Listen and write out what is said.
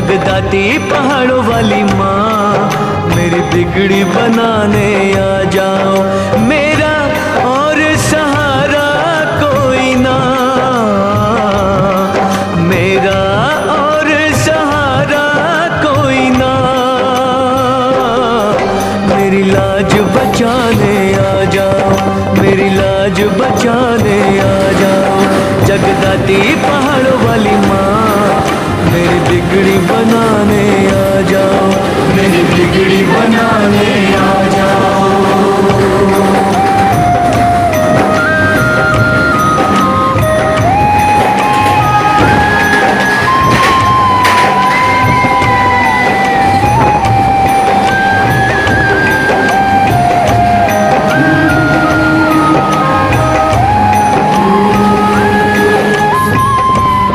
जगदाती पहाड़ों वाली माँ, मेरी बिगड़ी बनाने आ जाओ। मेरा और सहारा कोई ना, मेरा और सहारा कोई ना, मेरी लाज बचाने आ जाओ, मेरी लाज बचाने आ जाओ। जगदाती पहाड़ों वाली माँ,